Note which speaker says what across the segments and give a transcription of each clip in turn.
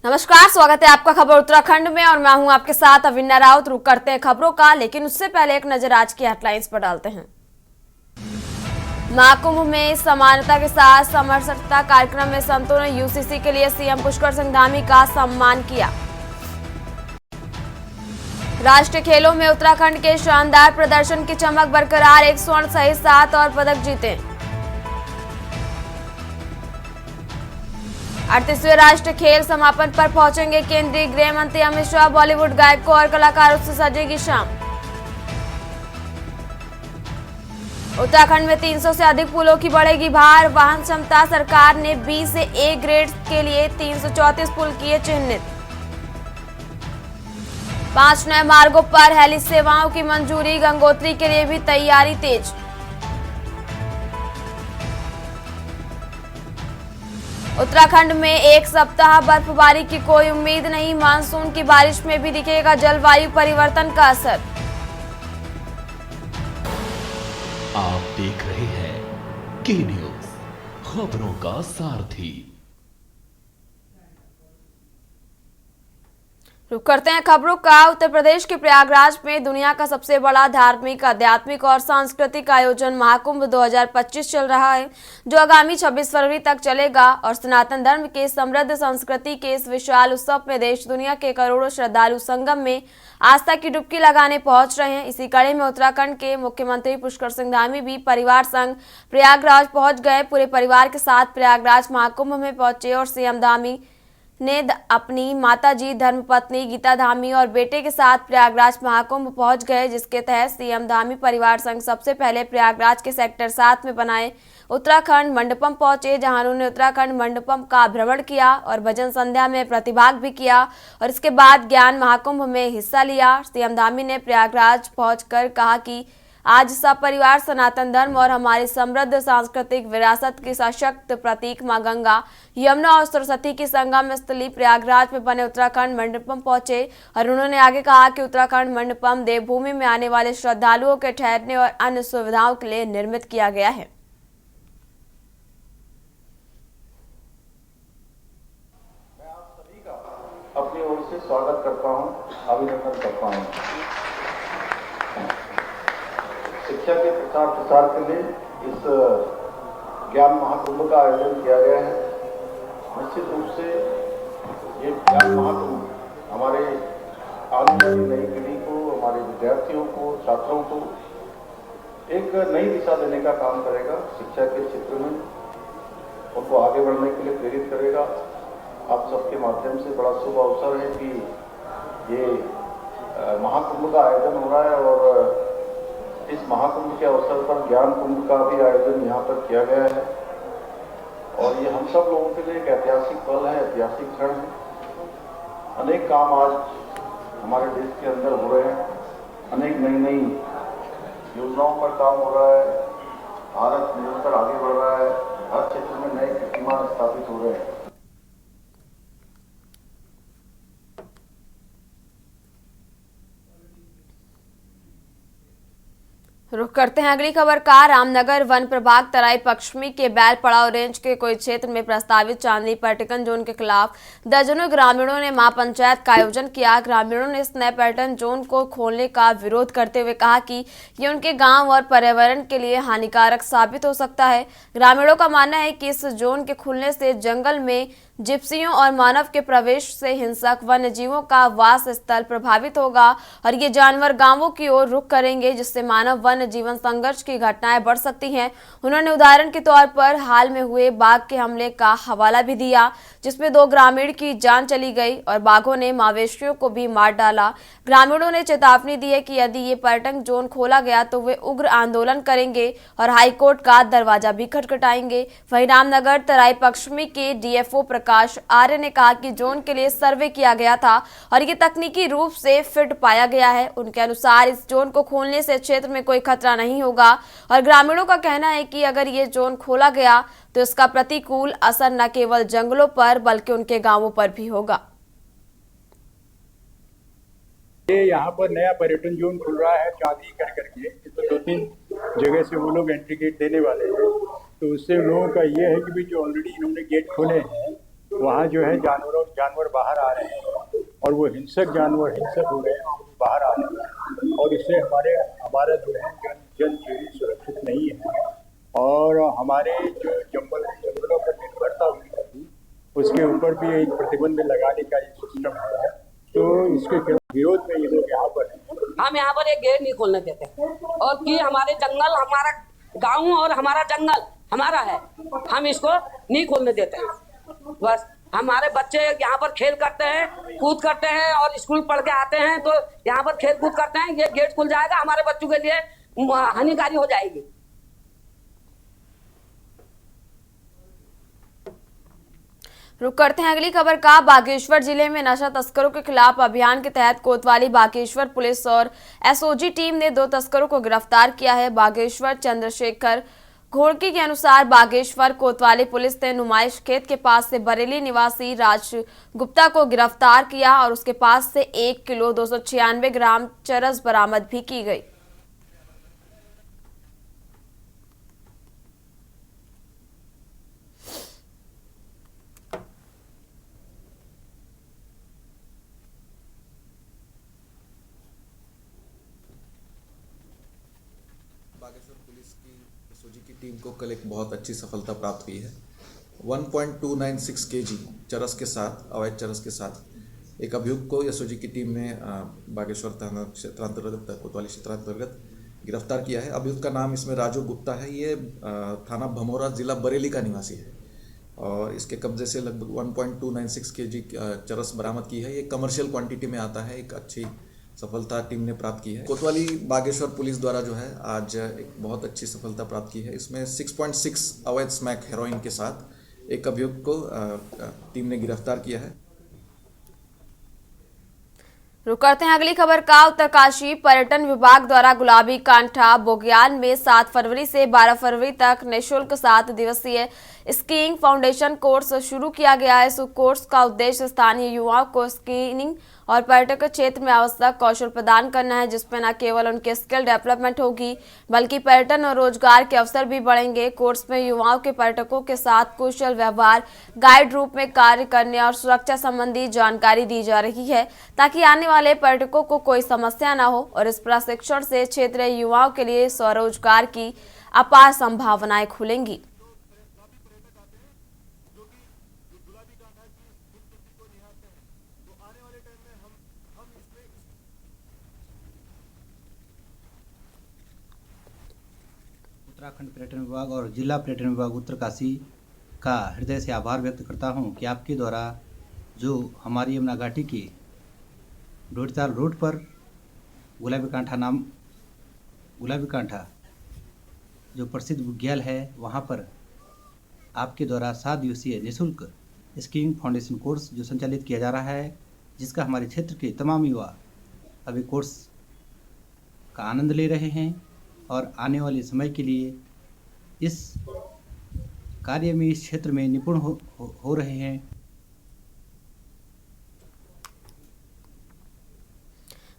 Speaker 1: नमस्कार, स्वागत है आपका खबर उत्तराखंड में और मैं हूं आपके साथ अविन्या राउत। रुक करते हैं खबरों का, लेकिन उससे पहले एक नजर आज की हेडलाइंस पर डालते हैं। महाकुंभ में समानता के साथ समरसता कार्यक्रम में संतों ने यूसीसी के लिए सीएम पुष्कर सिंह धामी का सम्मान किया। राष्ट्रीय खेलों में उत्तराखंड के शानदार प्रदर्शन की चमक बरकरार, 1 स्वर्ण सहित 7 और पदक जीते। 38वें राष्ट्रीय खेल समापन पर पहुंचेंगे केंद्रीय गृह मंत्री अमित शाह। बॉलीवुड गायकों और कलाकारों से सजेगी शाम। उत्तराखंड में 300 से अधिक पुलों की बढ़ेगी भार वाहन क्षमता। सरकार ने बी से ए ग्रेड के लिए 334 पुल किए चिन्हित। 5 नए मार्गों पर हेली सेवाओं की मंजूरी, गंगोत्री के लिए भी तैयारी तेज। उत्तराखंड में एक सप्ताह बर्फबारी की कोई उम्मीद नहीं, मानसून की बारिश में भी दिखेगा जलवायु परिवर्तन का असर।
Speaker 2: आप देख रहे हैं के न्यूज, खबरों का सारथी।
Speaker 1: रुक करते हैं खबरों का। उत्तर प्रदेश के प्रयागराज में दुनिया का सबसे बड़ा धार्मिक, आध्यात्मिक और सांस्कृतिक आयोजन महाकुंभ 2025 चल रहा है, जो आगामी 26 फरवरी तक चलेगा। और सनातन धर्म के समृद्ध संस्कृति के इस विशाल उत्सव में देश दुनिया के करोड़ों श्रद्धालु संगम में आस्था की डुबकी लगाने पहुंच रहे हैं। इसी कड़ी में उत्तराखंड के मुख्यमंत्री पुष्कर सिंह धामी भी परिवार संग प्रयागराज पहुंच गए। पूरे परिवार के साथ प्रयागराज महाकुंभ में पहुंचे और सीएम धामी ने अपनी माताजी धर्मपत्नी गीता धामी और बेटे के साथ प्रयागराज महाकुंभ पहुंच गए, जिसके तहत सीएम धामी परिवार संग सबसे पहले प्रयागराज के सेक्टर 7 में बनाए उत्तराखंड मंडपम पहुंचे, जहां उन्होंने उत्तराखंड मंडपम का भ्रमण किया और भजन संध्या में प्रतिभाग भी किया और इसके बाद ज्ञान महाकुंभ में हिस्सा लिया। सीएम धामी ने प्रयागराज पहुंचकर कहा कि आज सब परिवार सनातन धर्म और हमारी समृद्ध सांस्कृतिक विरासत की सशक्त प्रतीक मां गंगा, यमुना और सरस्वती की संगम स्थली प्रयागराज में बने उत्तराखंड मंडपम पहुंचे। और उन्होंने आगे कहा कि उत्तराखंड मंडपम देवभूमि में आने वाले श्रद्धालुओं के ठहरने और अन्य सुविधाओं के लिए निर्मित किया गया है।
Speaker 3: मैं आप सभी का अपनी ओर से स्वागत करता हूं, अभिनंदन करता हूं। शिक्षा के प्रचार प्रसार के लिए इस ज्ञान महाकुंभ का आयोजन किया गया है। निश्चित रूप से ये ज्ञान महाकुंभ हमारे आने वाली नई पीढ़ी को, हमारे विद्यार्थियों को, छात्रों को एक नई दिशा देने का काम करेगा। शिक्षा के क्षेत्र में उनको आगे बढ़ने के लिए प्रेरित करेगा। आप सबके माध्यम से बड़ा शुभ अवसर है कि ये महाकुंभ का आयोजन हो रहा है और इस महाकुंभ के अवसर पर ज्ञान कुंभ का भी आयोजन यहाँ पर किया गया है। और ये हम सब लोगों के लिए एक ऐतिहासिक पल है, ऐतिहासिक क्षण है। अनेक काम आज हमारे देश के अंदर हो रहे हैं, अनेक नई नई योजनाओं पर काम हो रहा है, भारत निरंतर आगे बढ़ रहा है, हर क्षेत्र में नए कीर्तिमान स्थापित हो रहे हैं।
Speaker 1: रुक करते हैं अगली खबर का। रामनगर वन प्रभाग तराई पश्चिमी के बैल पड़ाव रेंज के कोई क्षेत्र में प्रस्तावित चांदनी पर्यटन जोन के खिलाफ दर्जनों ग्रामीणों ने महापंचायत का आयोजन किया। ग्रामीणों ने इस नए पर्यटन जोन को खोलने का विरोध करते हुए कहा कि ये उनके गांव और पर्यावरण के लिए हानिकारक साबित हो सकता है। ग्रामीणों का मानना है कि इस जोन के खुलने से जंगल में जिप्सियों और मानव के प्रवेश से हिंसक वन्य जीवों का वास स्थल प्रभावित होगा और ये जानवर गांवों की ओर रुख करेंगे, जिससे मानव वन्य जीवन संघर्ष की घटनाएं बढ़ सकती हैं। उन्होंने उदाहरण के तौर पर हाल में हुए बाघ के हमले का हवाला भी दिया, जिसमें 2 ग्रामीण की जान चली गई और बाघों ने मवेशियों को भी मार डाला। ग्रामीणों ने चेतावनी दी है कि यदि ये पर्यटन जोन खोला गया तो वे उग्र आंदोलन करेंगे और हाईकोर्ट का दरवाजा भी खटखटाएंगे। वहीं रामनगर तराई पश्चिमी के डीएफओ प्रकाश आर्य ने कहा कि जोन के लिए सर्वे किया गया था और ये तकनीकी रूप से फिट पाया गया है। उनके अनुसार इस जोन को खोलने से क्षेत्र में कोई खतरा नहीं होगा और ग्रामीणों का कहना है कि अगर ये जोन खोला गया तो इसका प्रतिकूल असर न केवल जंगलों पर बल्कि उनके गांवों पर भी होगा।
Speaker 4: ये यहाँ पर नया पर्यटन जोन खुल रहा है चांदी कर करके, तो 2-3 जगह से वो लोग एंट्री गेट देने वाले हैं। तो उससे लोगों का ये है कि भी जो ऑलरेडी इन्होंने गेट खोले हैं वहाँ जो है जानवर बाहर आ रहे हैं और वो हिंसक जानवर हिंसक हो रहे हैं और वो बाहर आ रहे हैं और इससे हमारा जो है जन जीवन सुरक्षित नहीं है और हमारे जो जंगलों पर निर्भरता हुई थी उसके ऊपर भी एक प्रतिबंध लगाने का एक सिस्टम है। तो इसके विरोध में ये लोग यहाँ पर हैं।
Speaker 5: हम यहाँ पर एक गेट नहीं खोलने देते और कि हमारे जंगल हमारा गांव और हमारा जंगल हमारा है, हम इसको नहीं खोलने देते। बस हमारे बच्चे यहाँ पर खेल करते हैं कूद करते हैं और स्कूल पढ़ के आते हैं तो यहाँ पर खेल कूद करते हैं, ये गेट खुल जाएगा हमारे बच्चों के लिए हानिकारी हो जाएगी।
Speaker 1: रुक करते हैं अगली खबर का। बागेश्वर जिले में नशा तस्करों के खिलाफ अभियान के तहत कोतवाली बागेश्वर पुलिस और एसओजी टीम ने 2 तस्करों को गिरफ्तार किया है। बागेश्वर चंद्रशेखर घोड़की के अनुसार बागेश्वर कोतवाली पुलिस ने नुमाइश खेत के पास से बरेली निवासी राज गुप्ता को गिरफ्तार किया और उसके पास से 1 किलो 296 ग्राम चरस बरामद भी की गई।
Speaker 6: बागेश्वर पुलिस की एसओजी की टीम को कल एक बहुत अच्छी सफलता प्राप्त हुई है। 1.296 केजी चरस के साथ अवैध चरस के साथ एक अभियुक्त को एसओजी की टीम ने बागेश्वर थाना क्षेत्रांतर्गत कोतवाली क्षेत्रांतर्गत गिरफ्तार किया है। अभियुक्त का नाम इसमें राजू गुप्ता है। ये थाना भमोरा जिला बरेली का निवासी है और इसके कब्जे से लगभग 1.296 केजी चरस बरामद की है। ये कमर्शियल क्वांटिटी में आता है। एक अच्छी सफलता टीम ने प्राप्त की है। कोतवाली बागेश्वर पुलिस द्वारा जो है आज एक बहुत अच्छी सफलता प्राप्त की है। इसमें 6.6 अवैध स्मैक हेरोइन के साथ एक अभियुक्त को टीम ने गिरफ्तार किया है।
Speaker 1: रुक करते हैं अगली खबर का। उत्तरकाशी पर्यटन विभाग द्वारा गुलाबी कांठा बोग्याल में 7 फरवरी से 12 फरवरी तक निःशुल्क 7 दिवसीय स्कीइंग फाउंडेशन कोर्स शुरू किया गया है। इस कोर्स का उद्देश्य स्थानीय युवाओं को स्कीइंग और पर्यटक क्षेत्र में आवश्यक कौशल प्रदान करना है, जिसमें न केवल उनके स्किल डेवलपमेंट होगी बल्कि पर्यटन और रोजगार के अवसर भी बढ़ेंगे। कोर्स में युवाओं के पर्यटकों के साथ कुशल व्यवहार, गाइड रूप में कार्य करने और सुरक्षा संबंधी जानकारी दी जा रही है ताकि आने वाले पर्यटकों को कोई समस्या न हो और इस प्रशिक्षण से क्षेत्रीय युवाओं के लिए स्वरोजगार की अपार संभावनाएं खुलेंगी।
Speaker 7: उत्तराखंड पर्यटन विभाग और जिला पर्यटन विभाग उत्तरकाशी का हृदय से आभार व्यक्त करता हूं कि आपके द्वारा जो हमारी यमुना घाटी की डोडताल रोड पर गुलाबी कांठा जो प्रसिद्ध बुग्याल है वहां पर आपके द्वारा 7 दिवसीय निःशुल्क स्कीइंग फाउंडेशन कोर्स जो संचालित किया जा रहा है, जिसका हमारे क्षेत्र के तमाम युवा अभी कोर्स का आनंद ले रहे हैं और आने वाले समय के लिए इस कार्य में इस क्षेत्र में निपुण हो रहे हैं।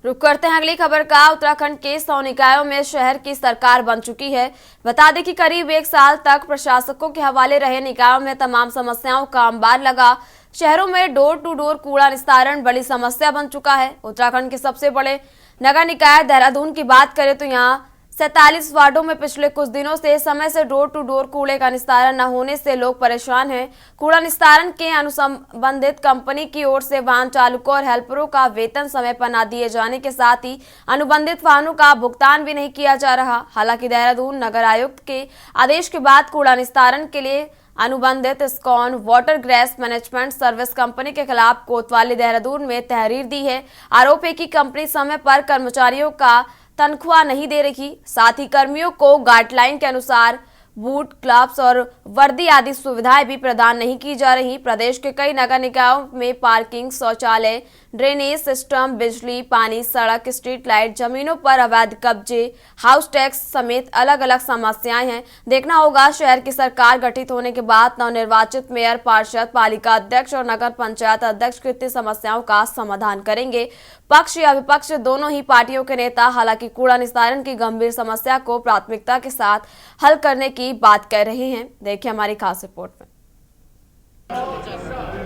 Speaker 1: रुक करते हैं अगली खबर का। उत्तराखंड के 100 निकायों में शहर की सरकार बन चुकी है। बता दें कि करीब 1 साल तक प्रशासकों के हवाले रहे निकायों में तमाम समस्याओं का अंबार लगा। शहरों में डोर टू डोर कूड़ा निस्तारण बड़ी समस्या बन चुका है। उत्तराखंड के सबसे बड़े नगर निकाय देहरादून की बात करें तो यहाँ 47 वार्डों में पिछले कुछ दिनों से समय से डोर टू डोर कूड़े का निस्तारण न होने से लोग परेशान हैं। कूड़ा निस्तारण के अनुसंबंधित कंपनी की ओर से वाहन चालकों और हेल्परों का वेतन समय पर न दिए जाने के साथ ही अनुबंधित वाहनों का भुगतान भी नहीं किया जा रहा। हालांकि देहरादून नगर आयुक्त के आदेश के बाद कूड़ा निस्तारण के लिए अनुबंधित ISKCON water grace management service company के खिलाफ कोतवाली देहरादून में तहरीर दी है। आरोप है कि कंपनी समय पर कर्मचारियों का तनख्वाह नहीं दे रही, साथ ही कर्मियों को गाइडलाइन के अनुसार बूट, ग्लव्स और वर्दी आदि सुविधाएं भी प्रदान नहीं की जा रही। प्रदेश के कई नगर निकायों में पार्किंग, शौचालय, ड्रेनेज सिस्टम, बिजली, पानी, सड़क, स्ट्रीट लाइट, जमीनों पर अवैध कब्जे, हाउस टैक्स समेत अलग अलग समस्याएं हैं। देखना होगा शहर की सरकार गठित होने के बाद नवनिर्वाचित मेयर, पार्षद, पालिका अध्यक्ष और नगर पंचायत अध्यक्ष कितनी समस्याओं का समाधान करेंगे। पक्ष या विपक्ष दोनों ही पार्टियों के नेता हालांकि कूड़ा निस्तारण की गंभीर समस्या को प्राथमिकता के साथ हल करने की बात कर रहे हैं। देखिए हमारी खास रिपोर्ट में।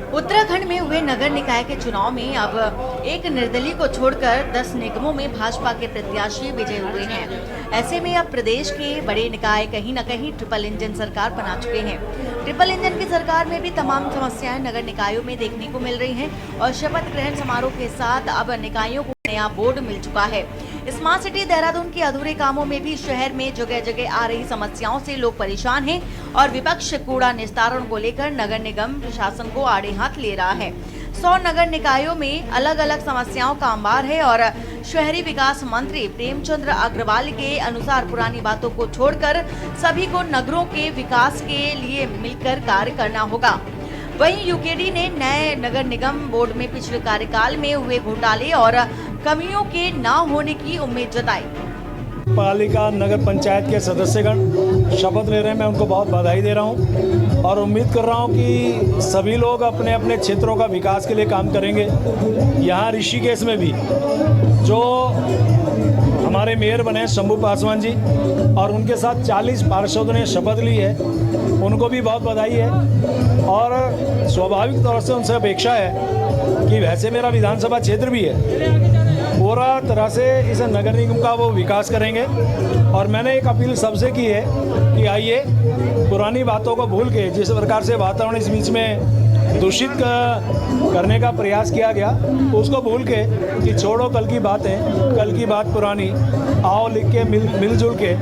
Speaker 8: उत्तराखंड में हुए नगर निकाय के चुनाव में अब एक निर्दलीय को छोड़कर 10 निगमों में भाजपा के प्रत्याशी विजयी हुए हैं। ऐसे में अब प्रदेश के बड़े निकाय कहीं न कहीं ट्रिपल इंजन सरकार बना चुके हैं। ट्रिपल इंजन की सरकार में भी तमाम समस्याएं नगर निकायों में देखने को मिल रही हैं और शपथ ग्रहण समारोह के साथ अब निकायों को नया बोर्ड मिल चुका है। स्मार्ट सिटी देहरादून के अधूरे कामों में भी शहर में जगह जगह आ रही समस्याओं से लोग परेशान हैं और विपक्ष कूड़ा निस्तारण को लेकर नगर निगम प्रशासन को आड़े हाथ ले रहा है। 100 नगर निकायों में अलग अलग समस्याओं का अंबार है और शहरी विकास मंत्री प्रेमचंद्र अग्रवाल के अनुसार पुरानी बातों को छोड़कर सभी को नगरों के विकास के लिए मिलकर कार्य करना होगा। वहीं यूकेडी ने नए नगर निगम बोर्ड में पिछले कार्यकाल में हुए घोटाले और कमियों के न होने की उम्मीद जताई।
Speaker 9: पालिका नगर पंचायत के सदस्यगण शपथ ले रहे हैं, मैं उनको बहुत बधाई दे रहा हूं और उम्मीद कर रहा हूं कि सभी लोग अपने अपने क्षेत्रों का विकास के लिए काम करेंगे। यहां ऋषिकेश में भी जो हमारे मेयर बने शंभू पासवान जी और उनके साथ 40 पार्षदों ने शपथ ली है, उनको भी बहुत बधाई है और स्वाभाविक तौर से उनसे अपेक्षा है कि वैसे मेरा विधानसभा क्षेत्र भी है, पूरा तरह से इस नगर निगम का वो विकास करेंगे। और मैंने एक अपील सबसे की है कि आइए पुरानी बातों को भूल के जिस प्रकार से वातावरण इस बीच में दूषित करने का प्रयास किया गया उसको भूल के कि छोड़ो कल की बातें, कल की बात पुरानी, आओ लिख के मिलजुल के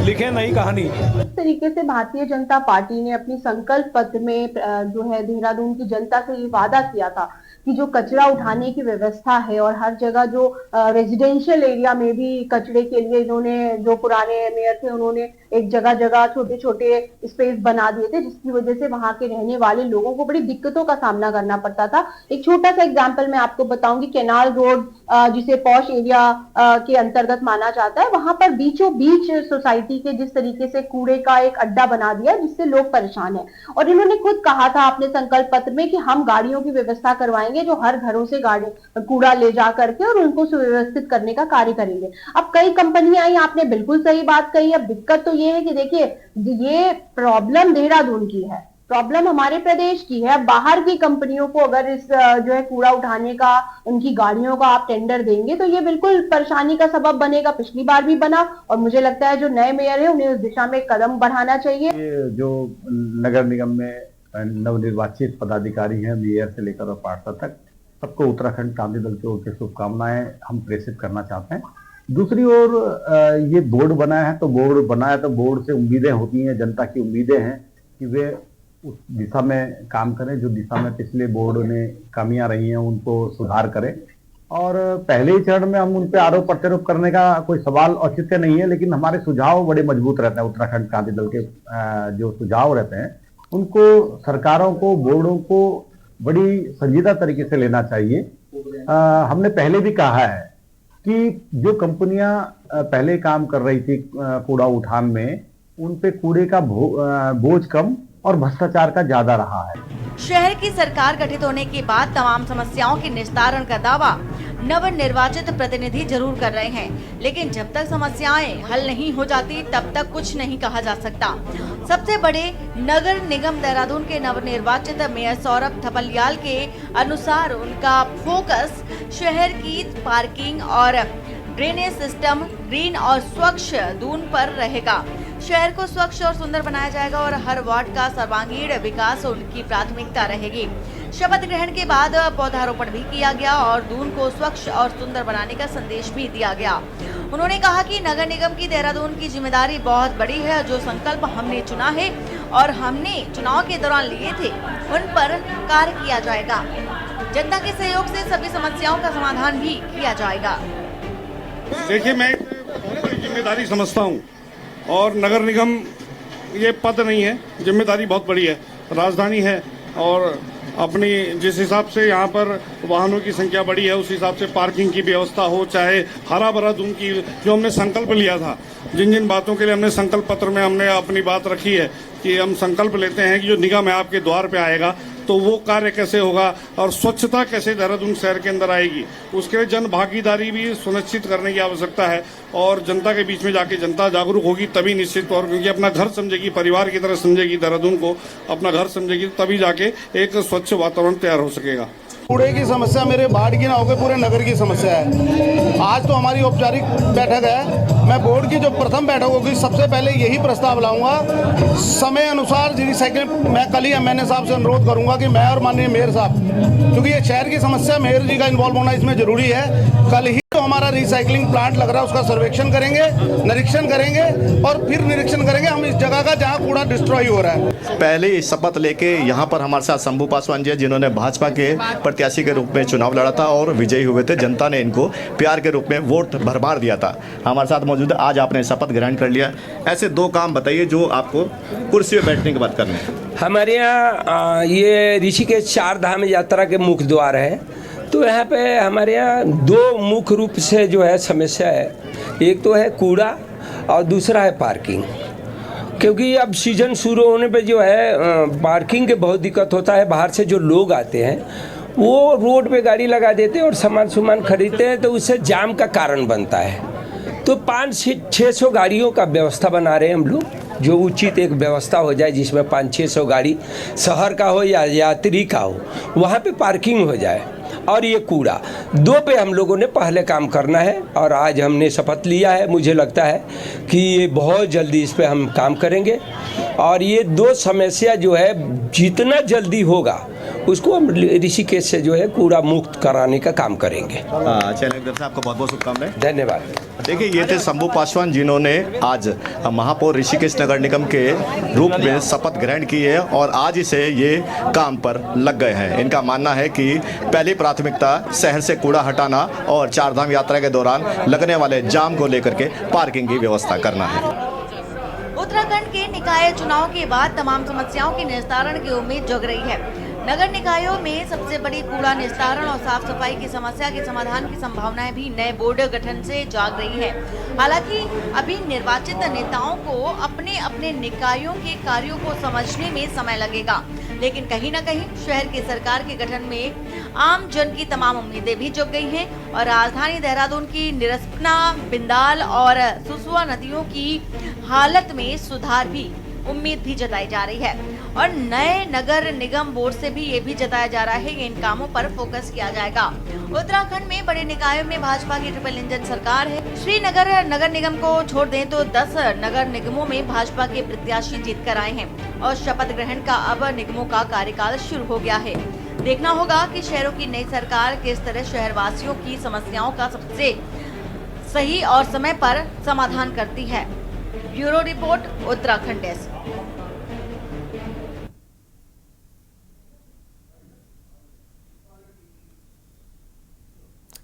Speaker 9: लिखे नई कहानी।
Speaker 10: इस तरीके से भारतीय जनता पार्टी ने अपनी संकल्प पत्र में जो है देहरादून की जनता से ये वादा किया था कि जो कचरा उठाने की व्यवस्था है और हर जगह जो रेजिडेंशियल एरिया में भी कचरे के लिए इन्होंने, जो पुराने मेयर थे उन्होंने एक जगह जगह छोटे छोटे स्पेस बना दिए थे, जिसकी वजह से वहां के रहने वाले लोगों को बड़ी दिक्कतों का सामना करना पड़ता था। एक छोटा सा एग्जांपल मैं आपको बताऊंगी, कैनाल रोड जिसे पॉश एरिया के अंतर्गत माना जाता है, वहां पर बीचों बीच सोसाइटी के जिस तरीके से कूड़े का एक अड्डा बना दिया जिससे लोग परेशान है। और इन्होंने खुद कहा था अपने संकल्प पत्र में कि हम गाड़ियों की व्यवस्था करवाएंगे जो हर घरों से कूड़ा ले जा करके और उनको सुव्यवस्थित करने का कार्य करेंगे। अब कई कंपनियां आई, आपने बिल्कुल सही बात कही। अब दिक्कत तो ये है कि देखिए ये प्रॉब्लम देहरादून की है, प्रॉब्लम हमारे प्रदेश की है। बाहर की कंपनियों को अगर इस जो है कूड़ा उठाने का, उनकी गाड़ियों का आप टेंडर देंगे तो ये बिल्कुल परेशानी का सबब बनेगा। पिछली बार भी बना और मुझे लगता है जो नए मेयर है उन्हें उस दिशा में कदम बढ़ाना चाहिए।
Speaker 3: जो नगर निगम में नवनिर्वाचित पदाधिकारी हैं, मेयर से लेकर और पार्षद तक, सबको उत्तराखंड क्रांति दल की ओर से शुभकामनाएं हम प्रेषित करना चाहते हैं। दूसरी ओर ये बोर्ड बनाया है तो बोर्ड से उम्मीदें होती हैं, जनता की उम्मीदें हैं कि वे उस दिशा में काम करें जो दिशा में पिछले बोर्ड ने कमियां रही हैं उनको सुधार करें। और पहले ही चरण में हम उन पर आरोप प्रत्यारोप करने का कोई सवाल औचित्य नहीं है, लेकिन हमारे सुझाव बड़े मजबूत रहते हैं। उत्तराखंड क्रांति दल के जो सुझाव रहते हैं उनको सरकारों को, बोर्डों को बड़ी संजीदा तरीके से लेना चाहिए। हमने पहले भी कहा है कि जो कंपनियां पहले काम कर रही थी कूड़ा उठान में, उन पे कूड़े का बोझ कम और भ्रष्टाचार का ज्यादा रहा है।
Speaker 8: शहर की सरकार गठित होने के बाद तमाम समस्याओं के निस्तारण का दावा नवनिर्वाचित प्रतिनिधि जरूर कर रहे हैं, लेकिन जब तक समस्याएं हल नहीं हो जाती तब तक कुछ नहीं कहा जा सकता। सबसे बड़े नगर निगम देहरादून के नवनिर्वाचित मेयर सौरभ थपलियाल के अनुसार उनका फोकस शहर की पार्किंग और ड्रेनेज सिस्टम, ग्रीन और स्वच्छ दून पर रहेगा। शहर को स्वच्छ और सुंदर बनाया जाएगा और हर वार्ड का सर्वांगीण विकास उनकी प्राथमिकता रहेगी। शपथ ग्रहण के बाद पौधारोपण भी किया गया और दून को स्वच्छ और सुंदर बनाने का संदेश भी दिया गया। उन्होंने कहा कि नगर निगम की देहरादून की जिम्मेदारी बहुत बड़ी है। जो संकल्प हमने चुना है और हमने चुनाव के दौरान लिए थे उन पर कार्य किया जाएगा। जनता के सहयोग से सभी समस्याओं का समाधान भी किया जाएगा।
Speaker 11: देखिए, मैं बहुत बड़ी जिम्मेदारी समझता हूँ और नगर निगम ये पद नहीं है, जिम्मेदारी बहुत बड़ी है। राजधानी है और अपनी जिस हिसाब से यहाँ पर वाहनों की संख्या बढ़ी है उस हिसाब से पार्किंग की व्यवस्था हो, चाहे हरा भरा दून की, जो हमने संकल्प लिया था, जिन जिन बातों के लिए हमने संकल्प पत्र में हमने अपनी बात रखी है कि हम संकल्प लेते हैं कि जो निगम है आपके द्वार पे आएगा तो वो कार्य कैसे होगा और स्वच्छता कैसे देहरादून शहर के अंदर आएगी, उसके लिए जन भागीदारी भी सुनिश्चित करने की आवश्यकता है। और जनता के बीच में जाके जनता जागरूक होगी तभी निश्चित तौर, क्योंकि अपना घर समझेगी, परिवार की तरह समझेगी, देहरादून को अपना घर समझेगी, तभी जाके एक स्वच्छ वातावरण तैयार हो सकेगा।
Speaker 12: कूड़े की समस्या मेरे वार्ड की ना होकर पूरे नगर की समस्या है। आज तो हमारी औपचारिक बैठक है। मैं बोर्ड की जो प्रथम बैठक होगी सबसे पहले यही प्रस्ताव लाऊंगा, समय अनुसार रिसाइकलिंग। मैं कल ही एमएनए साहब से अनुरोध करूंगा कि मैं और माननीय मेयर साहब, क्योंकि ये शहर की समस्या, मेयर जी का इन्वॉल्व होना इसमें जरूरी है। कल ही तो हमारा रिसाइकलिंग प्लांट लग रहा है, उसका सर्वेक्षण करेंगे, निरीक्षण करेंगे और फिर निरीक्षण करेंगे हम इस जगह का जहाँ कूड़ा डिस्ट्रॉय हो रहा है।
Speaker 13: पहले शपथ लेके यहाँ पर हमारे साथ शंभू पासवान जी, जिन्होंने भाजपा के प्रत्याशी के रूप में चुनाव लड़ा था और विजयी हुए थे। जनता ने इनको प्यार के रूप में वोट भरमार दिया था। हमारे साथ मौजूद है, आज आपने शपथ ग्रहण कर लिया। ऐसे 2 काम बताइए जो आपको कुर्सी पर बैठने के बाद करने हैं।
Speaker 14: हमारे यहाँ ये ऋषिकेश 4 धाम यात्रा के मुख्य द्वार है, तो यहाँ पे हमारे यहाँ 2 मुख्य रूप से जो है समस्या है। एक तो है कूड़ा और दूसरा है पार्किंग, क्योंकि अब सीजन शुरू होने पे जो है पार्किंग के बहुत दिक्कत होता है। बाहर से जो लोग आते हैं वो रोड पे गाड़ी लगा देते हैं और सामान खरीदते हैं, तो उससे जाम का कारण बनता है। तो 500-600 गाड़ियों का व्यवस्था बना रहे हैं हम लोग, जो उचित एक व्यवस्था हो जाए जिसमें 500-600 गाड़ी शहर का हो या यात्री का हो, वहाँ पे पार्किंग हो जाए। और ये कूड़ा 2 पे हम लोगों ने पहले काम करना है और आज हमने शपथ लिया है। मुझे लगता है कि ये बहुत जल्दी इस पे हम काम करेंगे और ये 2 समस्या जो है जितना जल्दी होगा उसको हम ऋषिकेश से जो है कूड़ा मुक्त कराने का काम करेंगे।
Speaker 13: चलिए सर, आपको बहुत बहुत शुभकामनाएं।
Speaker 14: धन्यवाद।
Speaker 13: देखिए, ये थे शंभू पासवान, जिन्होंने आज महापौर ऋषिकेश नगर निगम के रूप में शपथ ग्रहण की है और आज से ये काम पर लग गए हैं। इनका मानना है कि पहली प्राथमिकता शहर से कूड़ा हटाना और 4 धाम यात्रा के दौरान लगने वाले जाम को लेकर के पार्किंग की व्यवस्था करना है।
Speaker 8: उत्तराखंड के निकाय चुनाव के बाद तमाम समस्याओं के निस्तारण की उम्मीद जग रही है। नगर निकायों में सबसे बड़ी कूड़ा निस्तारण और साफ सफाई की समस्या के समाधान की संभावनाएं भी नए बोर्ड गठन से जाग रही है। हालांकि अभी निर्वाचित नेताओं को अपने अपने निकायों के कार्यों को समझने में समय लगेगा, लेकिन कहीं न कहीं शहर की सरकार के गठन में आम जन की तमाम उम्मीदें भी जग गई हैं और राजधानी देहरादून की निरस्पना, बिंदाल और सुसुआ नदियों की हालत में सुधार भी उम्मीद भी जताई जा रही है और नए नगर निगम बोर्ड से भी ये भी जताया जा रहा है कि इन कामों पर फोकस किया जाएगा। उत्तराखंड में बड़े निकायों में भाजपा की ट्रिपल इंजन सरकार है। श्रीनगर नगर निगम को छोड़ दें तो 10 नगर निगमों में भाजपा के प्रत्याशी जीत कर आए हैं और शपथ ग्रहण का अब निगमों का कार्यकाल शुरू हो गया है। देखना होगा कि शहरों की नई सरकार किस तरह शहरवासियों की समस्याओं का सबसे सही और समय पर समाधान करती है। Bureau report, Uttarakhand desk.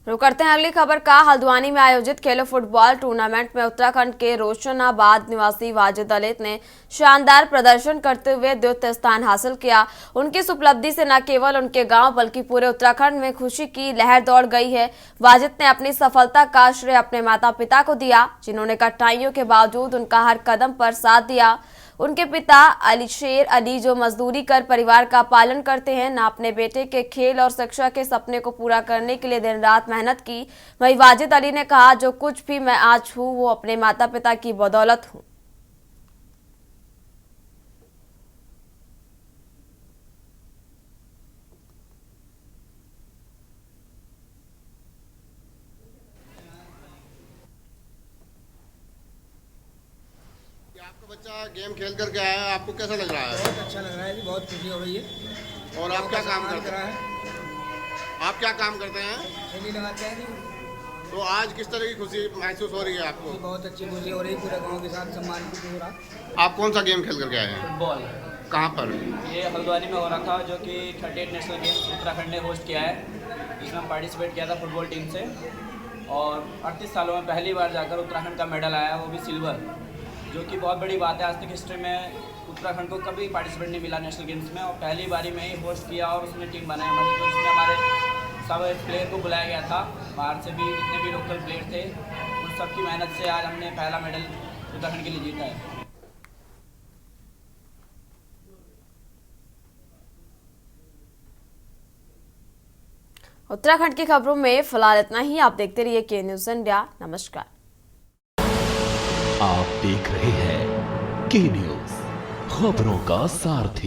Speaker 1: रुक करते हैं अगली खबर का। हल्द्वानी में आयोजित खेलो फुटबॉल टूर्नामेंट में उत्तराखंड के रोशनाबाद निवासी वाजिद दलित ने शानदार प्रदर्शन करते हुए द्वितीय स्थान हासिल किया। उनकी इस उपलब्धि से न केवल उनके गांव बल्कि पूरे उत्तराखंड में खुशी की लहर दौड़ गई है। वाजिद ने अपनी सफलता का श्रेय अपने माता पिता को दिया, जिन्होंने कठिनाइयों के बावजूद उनका हर कदम पर साथ दिया। उनके पिता अलीशेर अली जो मजदूरी कर परिवार का पालन करते हैं, न अपने बेटे के खेल और शिक्षा के सपने को पूरा करने के लिए दिन रात मेहनत की। वहीं वाजिद अली ने कहा, जो कुछ भी मैं आज हूँ वो अपने माता पिता की बदौलत हूँ।
Speaker 3: बच्चा गेम खेल करके आया है, आपको कैसा लग रहा है?
Speaker 15: बहुत अच्छा लग रहा है जी, बहुत खुशी हो रही है।
Speaker 3: और आप क्या काम करते हैं? आप क्या काम करते हैं?
Speaker 15: थैली लगाते हैं जी।
Speaker 3: तो आज किस तरह की खुशी महसूस हो रही है आपको?
Speaker 15: बहुत अच्छी खुशी हो रही है, पूरे गांव के साथ सम्मान हो रहा।
Speaker 3: आप कौन सा गेम खेल करके आए हैं?
Speaker 16: फुटबॉल।
Speaker 3: कहाँ पर?
Speaker 16: ये हल्द्वानी में हो रहा था, जो कि 38 नेशनल गेम्स उत्तराखंड ने होस्ट किया है, जिसमें हम पार्टिसिपेट किया था फुटबॉल टीम से। और 38 सालों में पहली बार जाकर उत्तराखंड का मेडल आया, वो भी सिल्वर, जो कि बहुत बड़ी बात है। आज तक हिस्ट्री में उत्तराखंड को कभी पार्टिसिपेट नहीं मिला नेशनल गेम्स में, और पहली बारी में ही होस्ट किया और उसने टीम बनाया हमारी, तो जिसमें हमारे सब प्लेयर को बुलाया गया था, बाहर से भी जितने भी लोकल प्लेयर थे, उन सब की मेहनत से आज हमने पहला मेडल उत्तराखंड के लिए जीता है।
Speaker 1: उत्तराखंड की खबरों में फिलहाल इतना ही। आप देखते रहिए के न्यूज़ इंडिया। नमस्कार।
Speaker 2: आप देख रहे हैं के न्यूज़, खबरों का सारथी।